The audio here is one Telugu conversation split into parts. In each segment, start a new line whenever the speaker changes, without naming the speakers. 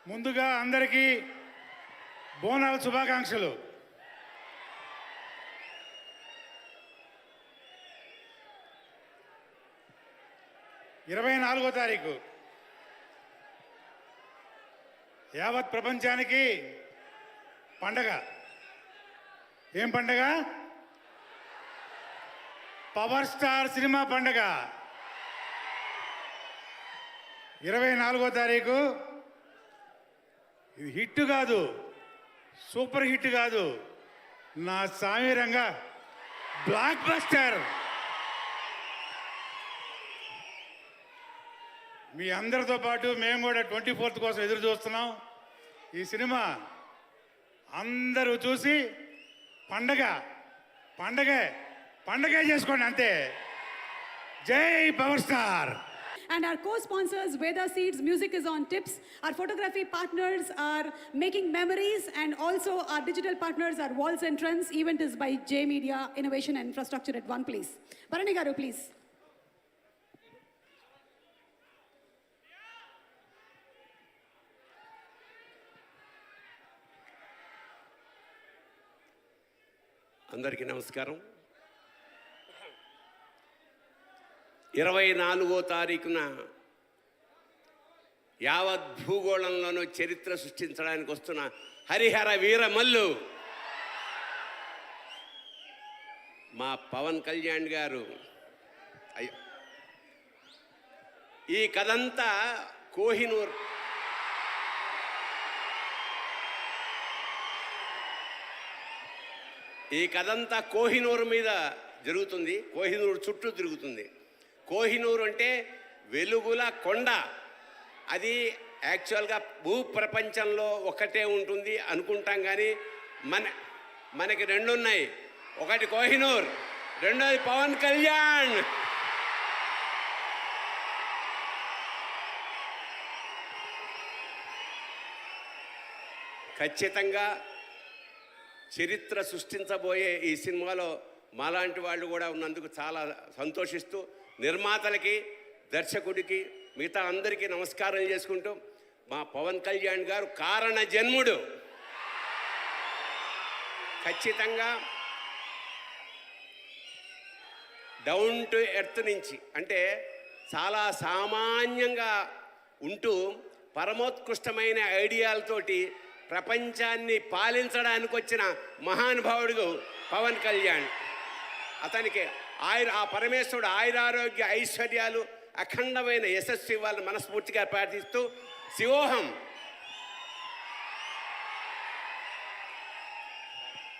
ముందుగా అందరికీ బోనాల శుభాకాంక్షలు. ఇరవై 24వ తారీఖు యావత్ ప్రపంచానికి పండగ. ఏం పండగ? పవర్ స్టార్ సినిమా పండగ. 24వ తారీఖు. ఇది హిట్ కాదు, సూపర్ హిట్ కాదు, నా సామీరంగా బ్లాక్ బస్టర్. మీ అందరితో పాటు మేము కూడా 24th కోసం ఎదురు చూస్తున్నాం. ఈ సినిమా అందరూ చూసి పండగ పండగే పండగే చేసుకోండి, అంతే. జై power star.
And our co-sponsors, Veda Seeds, Music is on Tips. Our photography partners are Making Memories, and also our digital partners are Walls and Trends. Event is by J Media Innovation and Infrastructure at one place. Bharani Garu, please.
అందరికీ నమస్కారం. 24వ తారీఖున యావత్ భూగోళంలోనూ చరిత్ర సృష్టించడానికి వస్తున్న హరిహర వీరమల్లు మా పవన్ కళ్యాణ్ గారు. ఈ కథంతా కోహినూర్ కోహినూరు మీద జరుగుతుంది. కోహినూరు చుట్టూ తిరుగుతుంది. కోహినూరు అంటే వెలుగుల కొండ. అది యాక్చువల్గా భూప్రపంచంలో ఒకటే ఉంటుంది అనుకుంటాం, కానీ మనకి రెండు ఉన్నాయి. ఒకటి కోహినూర్, రెండోది పవన్ కళ్యాణ్. ఖచ్చితంగా చరిత్ర సృష్టించబోయే ఈ సినిమాలో మాలాంటి వాళ్ళు కూడా ఉన్నందుకు చాలా సంతోషిస్తూ నిర్మాతలకి, దర్శకుడికి, మిగతా అందరికీ నమస్కారం చేసుకుంటూ, మా పవన్ కళ్యాణ్ గారు కారణ జన్ముడు. ఖచ్చితంగా డౌన్ టు ఎర్త్ నుంచి, అంటే చాలా సామాన్యంగా ఉంటూ పరమోత్కృష్టమైన ఐడియాలతోటి ప్రపంచాన్ని పాలించడానికి వచ్చిన మహానుభావుడు పవన్ కళ్యాణ్. అతనికి ఆ పరమేశ్వరుడు ఆయురారోగ్య ఐశ్వర్యాలు, అఖండమైన యశస్సు ఇవ్వాలని మనస్ఫూర్తిగా ప్రార్థిస్తూ శివోహం.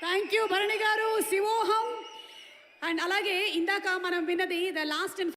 Thank you, Bharani Garu. Shivoham. And అలాగే ఇందాక మనం విన్నది ద లాస్ట్